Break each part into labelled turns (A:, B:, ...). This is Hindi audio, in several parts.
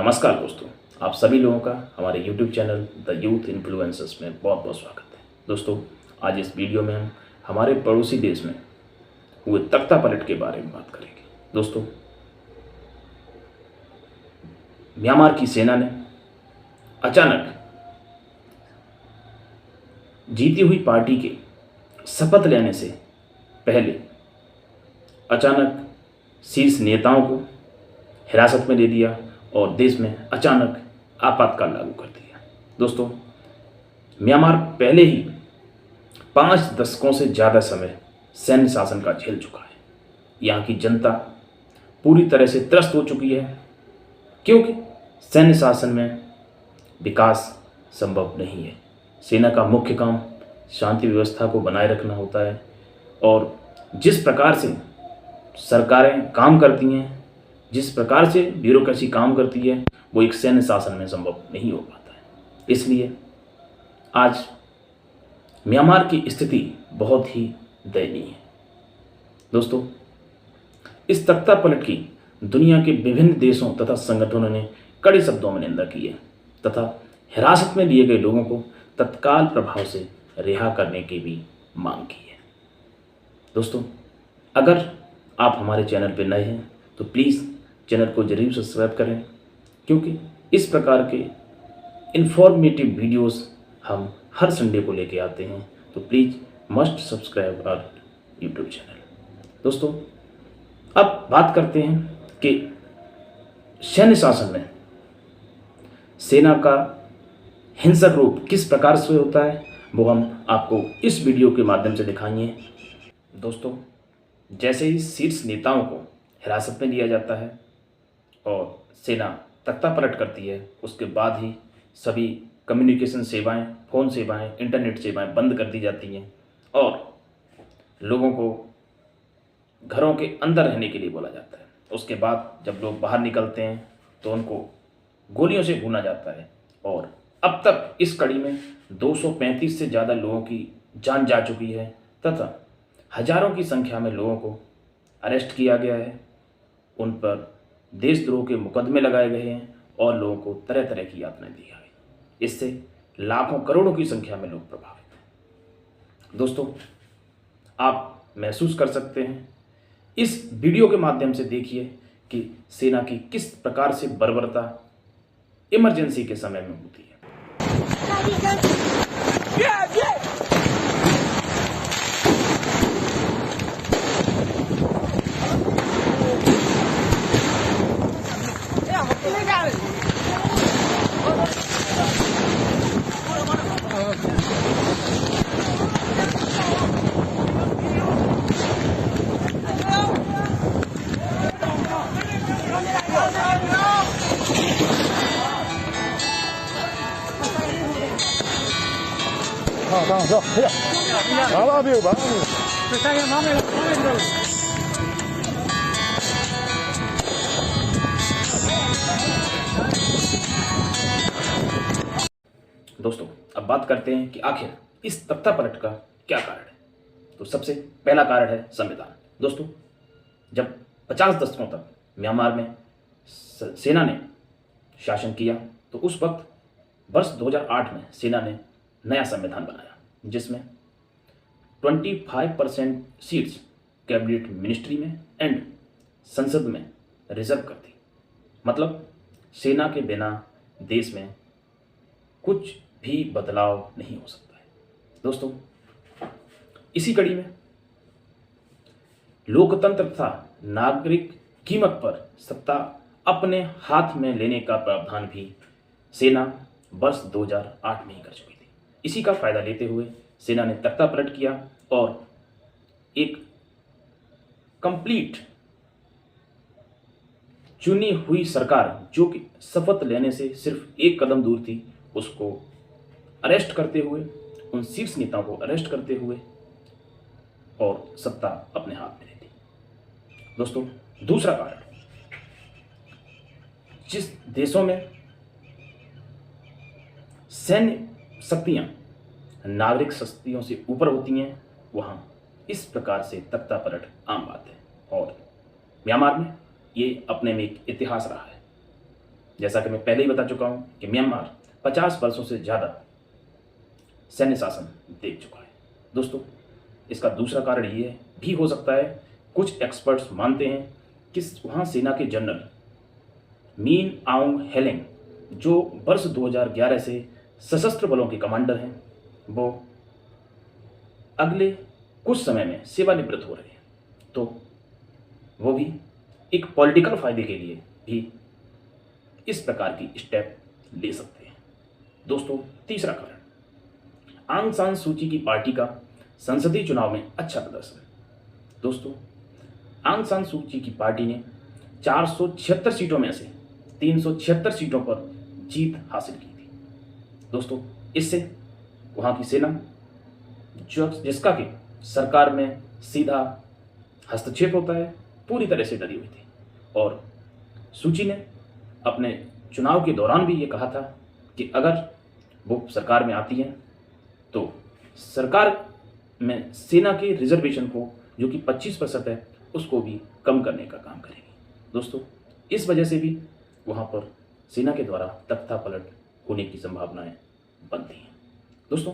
A: नमस्कार दोस्तों, आप सभी लोगों का हमारे YouTube channel the youth influencers में बहुत बहुत स्वागत है। दोस्तों, आज इस वीडियो में हम हमारे पड़ोसी देश में हुए तख्ता पलट के बारे में बात करेंगे। दोस्तों, म्यांमार की सेना ने अचानक जीती हुई पार्टी के शपथ लेने से पहले अचानक शीर्ष नेताओं को हिरासत में ले लिया और देश में अचानक आपातकाल लागू कर दिया। दोस्तों, म्यांमार पहले ही 5 दशकों से ज़्यादा समय सैन्य शासन का झेल चुका है। यहाँ की जनता पूरी तरह से त्रस्त हो चुकी है, क्योंकि सैन्य शासन में विकास संभव नहीं है। सेना का मुख्य काम शांति व्यवस्था को बनाए रखना होता है, और जिस प्रकार से सरकारें काम करती हैं, जिस प्रकार से ब्यूरोक्रेसी काम करती है, वो एक सैन्य शासन में संभव नहीं हो पाता है। इसलिए आज म्यांमार की स्थिति बहुत ही दयनीय है। दोस्तों, इस तख्ता पलट की दुनिया के विभिन्न देशों तथा संगठनों ने कड़े शब्दों में निंदा की है तथा हिरासत में लिए गए लोगों को तत्काल प्रभाव से रिहा करने की भी मांग की है। दोस्तों, अगर आप हमारे चैनल पर नए हैं तो प्लीज़ चैनल को जरूर सब्सक्राइब करें, क्योंकि इस प्रकार के इंफॉर्मेटिव वीडियोस हम हर संडे को लेके आते हैं। तो please must subscribe our YouTube channel. दोस्तों, अब बात करते हैं कि सैन्य शासन में सेना का हिंसक रूप किस प्रकार से होता है, वो हम आपको इस वीडियो के माध्यम से दिखाएंगे। दोस्तों, जैसे ही शीर्ष नेताओं को हिरासत में लिया जाता है और सेना तख्ता पलट करती है, उसके बाद ही सभी कम्युनिकेशन सेवाएं, फ़ोन सेवाएं, इंटरनेट सेवाएं बंद कर दी जाती हैं और लोगों को घरों के अंदर रहने के लिए बोला जाता है। उसके बाद जब लोग बाहर निकलते हैं तो उनको गोलियों से भूना जाता है, और अब तक इस कड़ी में 235 से ज़्यादा लोगों की जान जा चुकी है तथा हजारों की संख्या में लोगों को अरेस्ट किया गया है। उन पर देशद्रोह के मुकदमे लगाए गए हैं और लोगों को तरह तरह की यातनाएं दी गई। इससे लाखों करोड़ों की संख्या में लोग प्रभावित हैं। दोस्तों, आप महसूस कर सकते हैं, इस वीडियो के माध्यम से देखिए कि सेना की किस प्रकार से बर्बरता इमरजेंसी के समय में होती है। दोस्तों, अब बात करते हैं कि आखिर इस तख्ता पलट का क्या कारण है। तो सबसे पहला कारण है संविधान। दोस्तों, जब 50 दशकों तक म्यांमार में सेना ने शासन किया, तो उस वक्त वर्ष 2008 में सेना ने नया संविधान बनाया, जिसमें 25% सीट्स कैबिनेट मिनिस्ट्री में एंड संसद में रिजर्व कर दी। मतलब सेना के बिना देश में कुछ भी बदलाव नहीं हो सकता है। दोस्तों, इसी कड़ी में लोकतंत्र तथा नागरिक कीमत पर सत्ता अपने हाथ में लेने का प्रावधान भी सेना वर्ष 2008 में ही कर चुकी थी। इसी का फायदा लेते हुए सेना ने तख्ता पलट किया और एक कंप्लीट चुनी हुई सरकार, जो कि शपथ लेने से सिर्फ एक कदम दूर थी, उसको अरेस्ट करते हुए, उन शीर्ष नेताओं को अरेस्ट करते हुए और सत्ता अपने हाथ में ले ली। दोस्तों, दूसरा कारण, जिस देशों में सैन्य शक्तियां नागरिक शक्तियों से ऊपर होती हैं, वहां इस प्रकार से तख्ता पलट आम बात है, और म्यांमार में ये अपने में एक इतिहास रहा है। जैसा कि मैं पहले ही बता चुका हूं कि म्यांमार 50 वर्षों से ज़्यादा सैन्य शासन देख चुका है। दोस्तों, इसका दूसरा कारण ये भी हो सकता है, कुछ एक्सपर्ट्स मानते हैं कि वहाँ सेना के जनरल मीन आउंग हेलेंग, जो वर्ष 2011 से सशस्त्र बलों के कमांडर हैं, वो अगले कुछ समय में सेवानिवृत्त हो रहे हैं। तो वो भी एक पॉलिटिकल फायदे के लिए भी इस प्रकार की स्टेप ले सकते हैं। दोस्तों, तीसरा कारण, आंग सान सूची की पार्टी का संसदीय चुनाव में अच्छा प्रदर्शन। दोस्तों, आंग सान सूची की पार्टी ने 476 सीटों में से 376 सीटों पर जीत हासिल की थी। दोस्तों, इससे वहाँ की सेना, जिसका कि सरकार में सीधा हस्तक्षेप होता है, पूरी तरह से डरी हुई थी। और सूची ने अपने चुनाव के दौरान भी ये कहा था कि अगर वो सरकार में आती हैं तो सरकार में सेना के रिजर्वेशन को, जो कि 25% है, उसको भी कम करने का काम करेगी। दोस्तों, इस वजह से भी वहाँ पर सेना के द्वारा तख्तापलट होने की संभावनाएं बनती हैं। दोस्तों,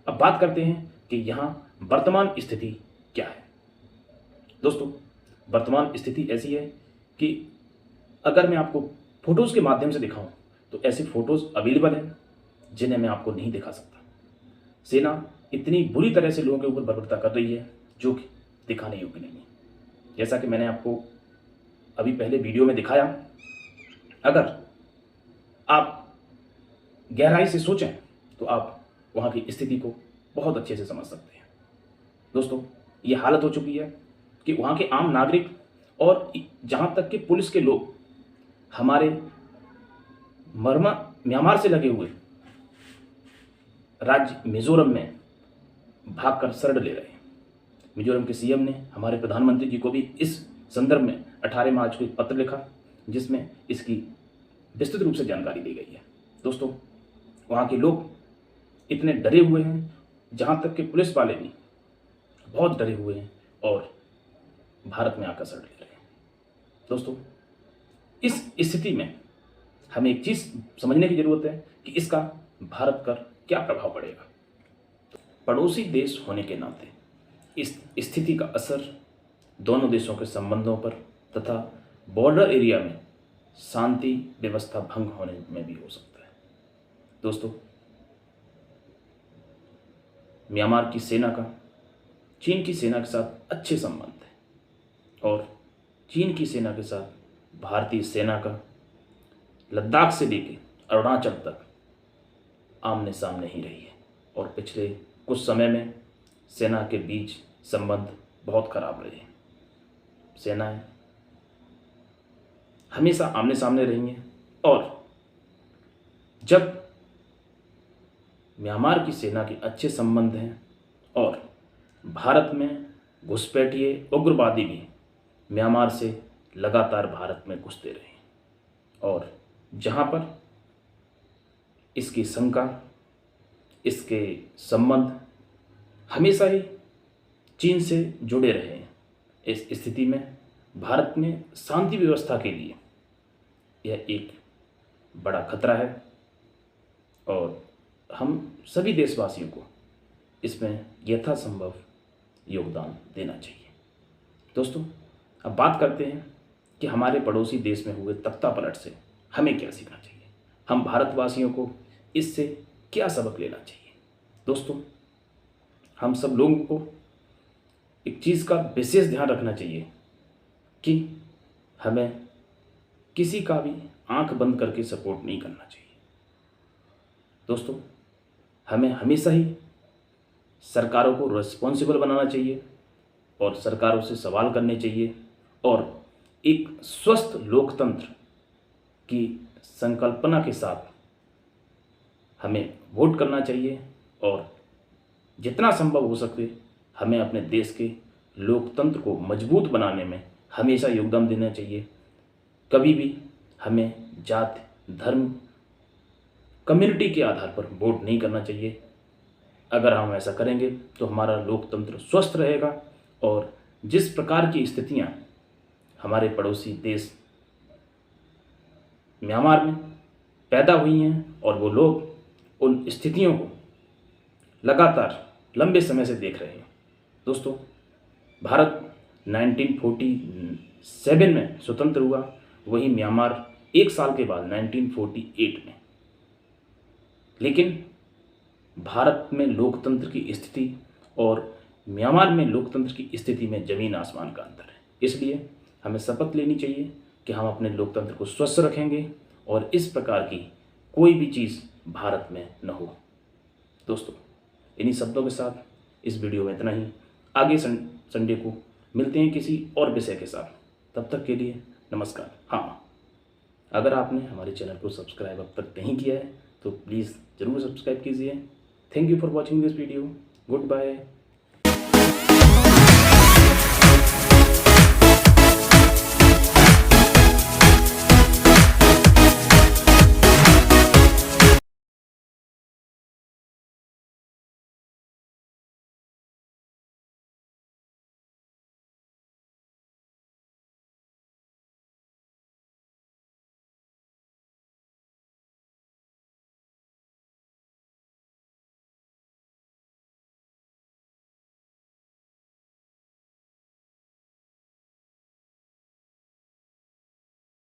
A: अब बात करते हैं कि यहाँ वर्तमान स्थिति क्या है। दोस्तों, वर्तमान स्थिति ऐसी है कि अगर मैं आपको फोटोज़ के माध्यम से दिखाऊं तो ऐसे फोटोज़ अवेलेबल हैं जिन्हें मैं आपको नहीं दिखा सकता। सेना इतनी बुरी तरह से लोगों के ऊपर बर्बरता कर रही है जो कि दिखाने योग्य नहीं है। जैसा कि मैंने आपको अभी पहले वीडियो में दिखाया, अगर आप गहराई से सोचें तो आप वहाँ की स्थिति को बहुत अच्छे से समझ सकते हैं। दोस्तों, ये हालत हो चुकी है कि वहाँ के आम नागरिक और जहाँ तक कि पुलिस के लोग हमारे म्यांमार से लगे हुए राज्य मिजोरम में भागकर शरण ले रहे हैं। मिजोरम के सीएम ने हमारे प्रधानमंत्री जी को भी इस संदर्भ में 18 मार्च को एक पत्र लिखा, जिसमें इसकी विस्तृत रूप से जानकारी दी गई है। दोस्तों, वहाँ के लोग इतने डरे हुए हैं, जहाँ तक कि पुलिस वाले भी बहुत डरे हुए हैं और भारत में आकर शरण ले रहे हैं। दोस्तों, इस स्थिति में हमें एक चीज़ समझने की ज़रूरत है कि इसका भारत पर क्या प्रभाव पड़ेगा। पड़ोसी देश होने के नाते इस स्थिति का असर दोनों देशों के संबंधों पर तथा बॉर्डर एरिया में शांति व्यवस्था भंग होने में भी हो सकता है। दोस्तों, म्यांमार की सेना का चीन की सेना के साथ अच्छे संबंध है और चीन की सेना के साथ भारतीय सेना का लद्दाख से लेकर अरुणाचल तक आमने सामने ही रही है और पिछले कुछ समय में सेना के बीच संबंध बहुत खराब रहे हैं। सेनाएं हमेशा आमने सामने रही हैं और जब म्यांमार की सेना के अच्छे संबंध हैं और भारत में घुसपैठिए उग्रवादी भी म्यांमार से लगातार भारत में घुसते रहे और जहां पर इसकी शंका, इसके संबंध हमेशा ही चीन से जुड़े रहे हैं, इस स्थिति में भारत में शांति व्यवस्था के लिए यह एक बड़ा खतरा है और हम सभी देशवासियों को इसमें यथासंभव योगदान देना चाहिए। दोस्तों, अब बात करते हैं कि हमारे पड़ोसी देश में हुए तख्तापलट से हमें क्या सीखना चाहिए, हम भारतवासियों को इससे क्या सबक लेना चाहिए। दोस्तों, हम सब लोगों को एक चीज़ का विशेष ध्यान रखना चाहिए कि हमें किसी का भी आंख बंद करके सपोर्ट नहीं करना चाहिए। दोस्तों, हमें हमेशा ही सरकारों को रिस्पॉन्सिबल बनाना चाहिए और सरकारों से सवाल करने चाहिए और एक स्वस्थ लोकतंत्र की संकल्पना के साथ हमें वोट करना चाहिए और जितना संभव हो सके हमें अपने देश के लोकतंत्र को मजबूत बनाने में हमेशा योगदान देना चाहिए। कभी भी हमें जात, धर्म, कम्युनिटी के आधार पर वोट नहीं करना चाहिए। अगर हम ऐसा करेंगे तो हमारा लोकतंत्र स्वस्थ रहेगा और जिस प्रकार की स्थितियां हमारे पड़ोसी देश म्यांमार में पैदा हुई हैं और वो लोग उन स्थितियों को लगातार लंबे समय से देख रहे हैं। दोस्तों, भारत 1947 में स्वतंत्र हुआ, वहीं म्यांमार एक साल के बाद 1948 में। लेकिन भारत में लोकतंत्र की स्थिति और म्यांमार में लोकतंत्र की स्थिति में ज़मीन आसमान का अंतर है। इसलिए हमें शपथ लेनी चाहिए कि हम अपने लोकतंत्र को स्वस्थ रखेंगे और इस प्रकार की कोई भी चीज़ भारत में न हो। दोस्तों, इन्हीं शब्दों के साथ इस वीडियो में इतना ही। आगे संडे को मिलते हैं किसी और विषय के साथ। तब तक के लिए नमस्कार। हाँ, अगर आपने हमारे चैनल को सब्सक्राइब अब तक नहीं किया है तो प्लीज़ ज़रूर सब्सक्राइब कीजिए। Thank you for watching this video. Good bye.